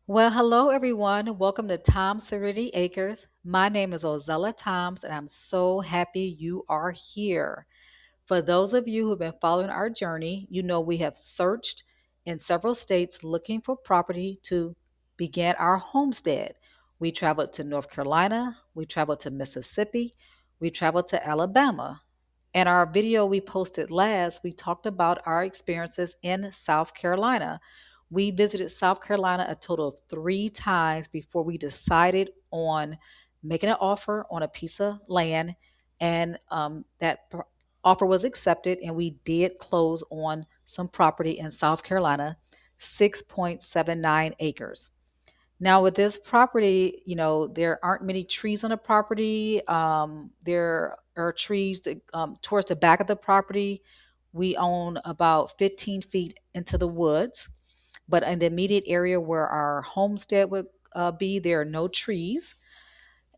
Well, hello everyone. Welcome to Toms Serenity Acres. My name is Ozella Toms, and I'm so happy you are here. For those of you who've been following our journey, you know we have searched in several states looking for property to begin our homestead. We traveled to North Carolina, we traveled to Mississippi, we traveled to Alabama. In our video we posted last, we talked about our experiences in South Carolina. We visited South Carolina a total of 3 times before we decided on making an offer on a piece of land, and that offer was accepted, and we did close on some property in South Carolina, 6.79 acres. Now, with this property, there aren't many trees on the property. There are trees that, towards the back of the property. We own about 15 feet into the woods, but in the immediate area where our homestead would be, there are no trees.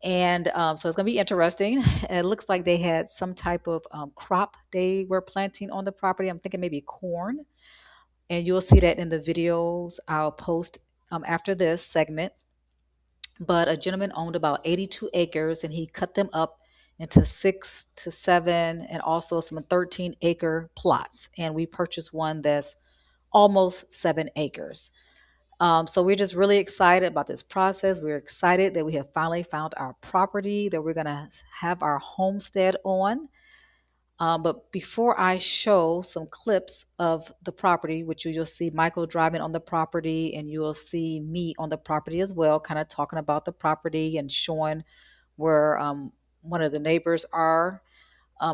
And so it's going to be interesting. It looks like they had some type of crop they were planting on the property. I'm thinking maybe corn. And you'll see that in the videos I'll post after this segment. But a gentleman owned about 82 acres, and he cut them up into 6 to 7 and also some 13-acre plots. And we purchased one that's almost 7 acres. So we're just really excited about this process. We're excited that we have finally found our property that we're going to have our homestead on. But before I show some clips of the property, which you'll see Michael driving on the property, and you'll see me on the property as well, kind of talking about the property and showing where one of the neighbors are.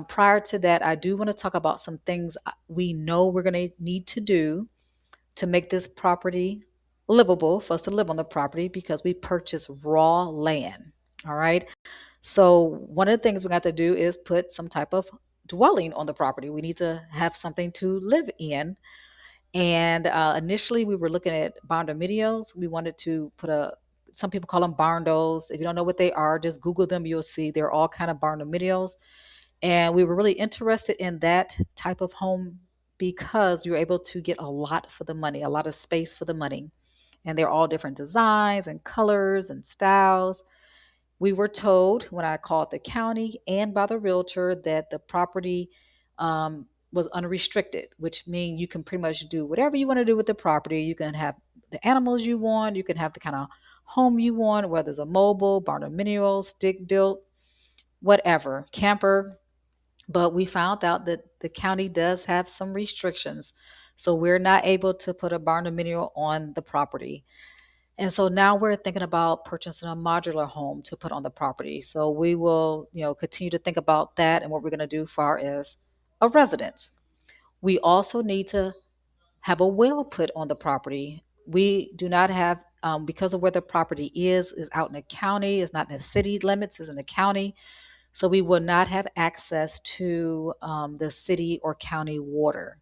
Prior to that, I do want to talk about some things we know we're going to need to do to make this property livable for us to live on the property, because we purchased raw land. All right. So one of the things we got to do is put some type of dwelling on the property. We need to have something to live in. And initially, we were looking at barndominiums. We wanted to put some people call them barndos. If you don't know what they are, just Google them. You'll see they're all kind of barndominiums. And we were really interested in that type of home because you're able to get a lot for the money, a lot of space for the money. And they're all different designs and colors and styles. We were told when I called the county and by the realtor that the property was unrestricted, which means you can pretty much do whatever you want to do with the property. You can have the animals you want, you can have the kind of home you want, whether it's a mobile, barn mineral, stick built, whatever, camper. But we found out that the county does have some restrictions. So we're not able to put a barn mineral on the property. And so now we're thinking about purchasing a modular home to put on the property. So we will, continue to think about that and what we're going to do far as a residence. We also need to have a well put on the property. We do not have, because of where the property is out in the county, it's not in the city limits, it's in the county. So we will not have access to the city or county water.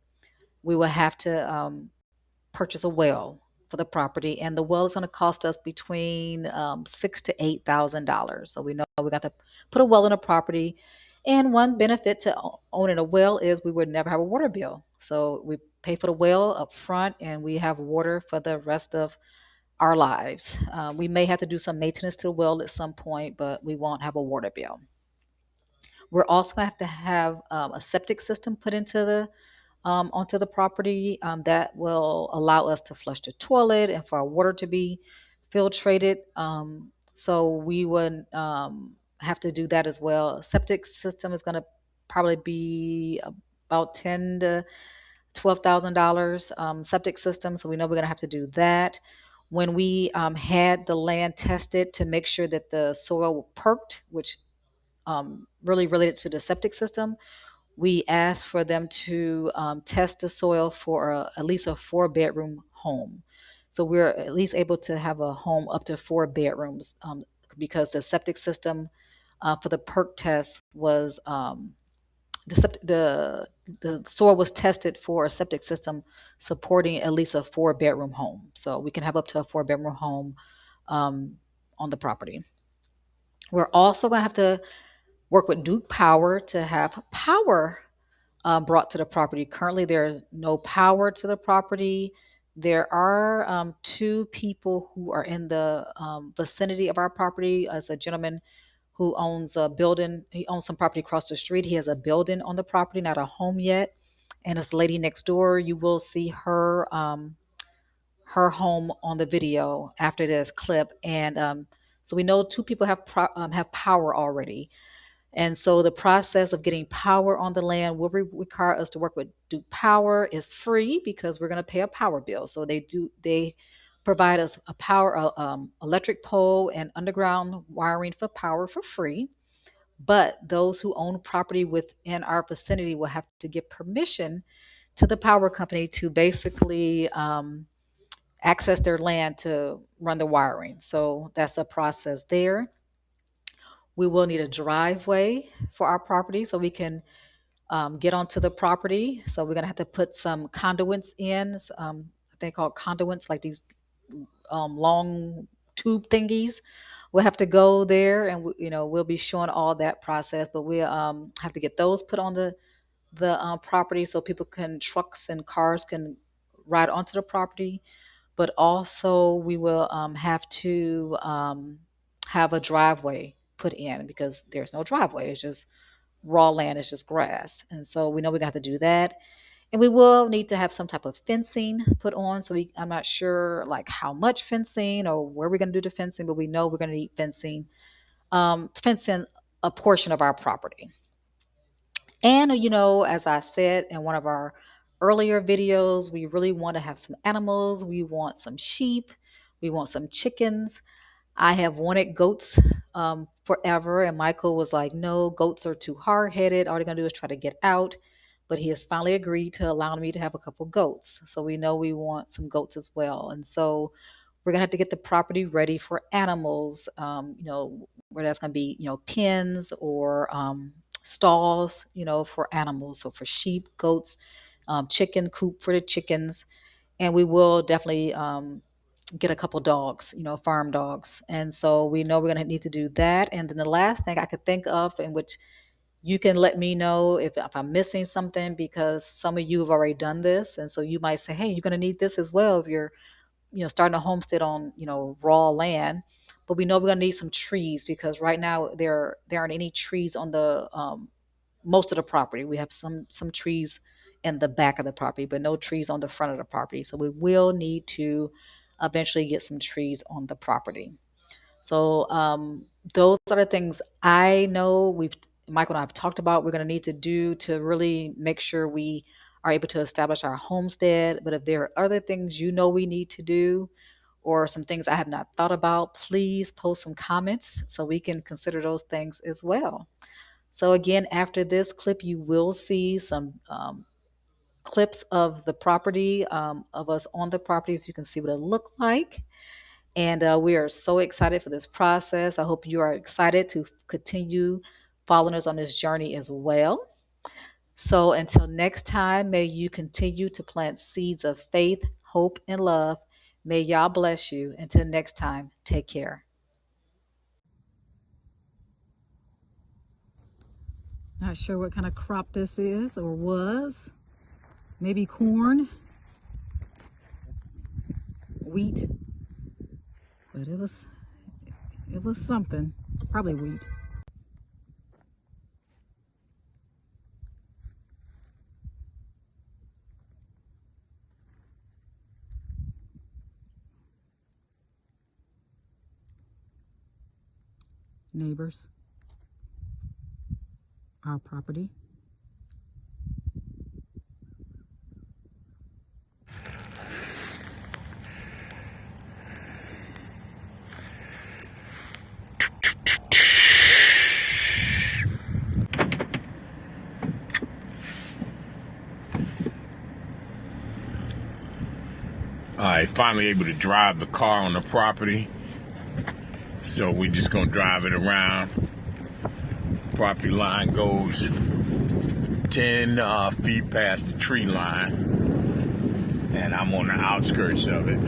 We will have to purchase a well for the property, and the well is going to cost us between $6,000 to $8,000. So we know we got to put a well in a property. And one benefit to owning a well is we would never have a water bill. So we pay for the well up front, and we have water for the rest of our lives. We may have to do some maintenance to the well at some point, but we won't have a water bill. We're also going to have a septic system put into the onto the property that will allow us to flush the toilet and for our water to be filtrated. So we would have to do that as well. Septic system is going to probably be about $10,000 to $12,000 septic system. So we know we're going to have to do that. When we had the land tested to make sure that the soil perked, which really related to the septic system, we asked for them to test the soil for at least a 4 bedroom home. So we're at least able to have a home up to 4 bedrooms, because the septic system for the perk test was the soil was tested for a septic system supporting at least a 4 bedroom home. So we can have up to a 4 bedroom home on the property. We're also going to have to work with Duke Power to have power brought to the property. Currently, there's no power to the property. There are two people who are in the vicinity of our property. As a gentleman who owns a building, he owns some property across the street. He has a building on the property, not a home yet. And this lady next door, you will see her home on the video after this clip. And so we know two people have power already. And so the process of getting power on the land will require us to work with Duke Power. Is free because we're going to pay a power bill. So they provide us a electric pole and underground wiring for power for free. But those who own property within our vicinity will have to give permission to the power company to basically access their land to run the wiring. So that's a process there. We will need a driveway for our property so we can get onto the property. So we're gonna have to put some conduits in. I think called conduits, like these long tube thingies. We'll have to go there, and we'll be showing all that process. But we have to get those put on the property so trucks and cars can ride onto the property. But also we will have to have a driveway put in because there's no driveway. It's just raw land. It's just grass. And so we know we got to do that. And we will need to have some type of fencing put on. So I'm not sure like how much fencing or where we're going to do the fencing, but we know we're going to need fencing a portion of our property. And, as I said in one of our earlier videos, we really want to have some animals. We want some sheep. We want some chickens. I have wanted goats forever. And Michael was like, no, goats are too hard headed. All they're going to do is try to get out. But he has finally agreed to allow me to have a couple goats. So we know we want some goats as well. And so we're going to have to get the property ready for animals, where that's going to be, pens or stalls, for animals. So for sheep, goats, chicken coop for the chickens. And we will definitely get a couple dogs, farm dogs. And so we know we're going to need to do that. And then the last thing I could think of, in which you can let me know if I'm missing something, because some of you have already done this. And so you might say, hey, you're going to need this as well if you're, starting a homestead on, raw land. But we know we're going to need some trees, because right now there aren't any trees on the most of the property. We have some trees in the back of the property, but no trees on the front of the property. So we will need to eventually get some trees on the property. So those are the things I know Michael and I have talked about we're going to need to do to really make sure we are able to establish our homestead. But if there are other things we need to do, or some things I have not thought about, please post some comments so we can consider those things as well. So again, after this clip, you will see some clips of the property, of us on the property, so you can see what it looked like. And we are so excited for this process. I hope you are excited to continue following us on this journey as well. So until next time, may you continue to plant seeds of faith, hope, and love. May y'all bless you. Until next time, take care. Not sure what kind of crop this is or was. Maybe corn, wheat, but it was something, probably wheat. Neighbors, our property. Alright, finally able to drive the car on the property. So we're just gonna drive it around. Property line goes 10 feet past the tree line. And I'm on the outskirts of it.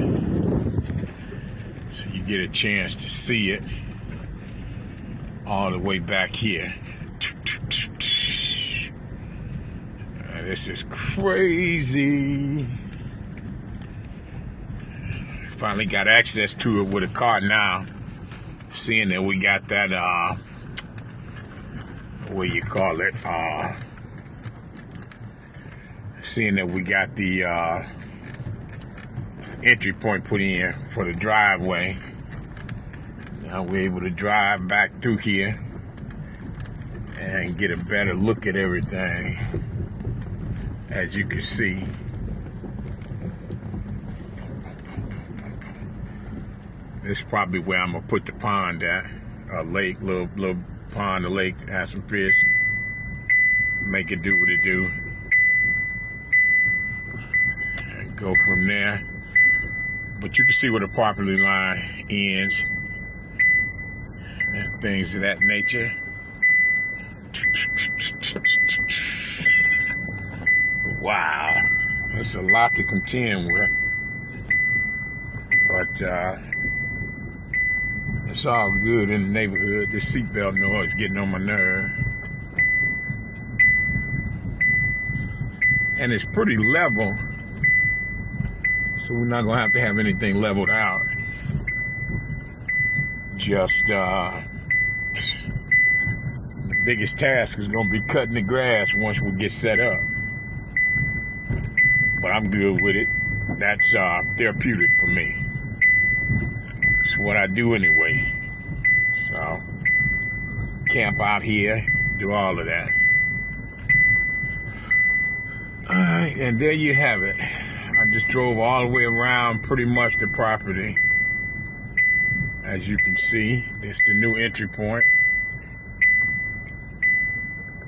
So you get a chance to see it all the way back here. This is crazy. Finally got access to it with a car now. Seeing that we got that, what do you call it? Seeing that we got the entry point put in for the driveway. Now we're able to drive back through here and get a better look at everything. As you can see, this is probably where I'm gonna put the pond at. A lake, little pond, a lake, have some fish, make it do what it do, and go from there. But you can see where the property line ends and things of that nature. Wow, it's a lot to contend with, but it's all good in the neighborhood. This seatbelt noise getting on my nerve. And it's pretty level, so we're not gonna have to have anything leveled out. Just the biggest task is gonna be cutting the grass once we get set up. But I'm good with it. That's therapeutic for me. It's what I do anyway. So camp out here, do all of that. Alright, and there you have it. I just drove all the way around pretty much the property. As you can see, it's the new entry point.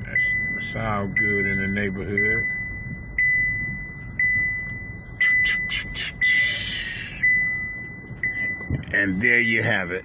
That's all good in the neighborhood. And there you have it.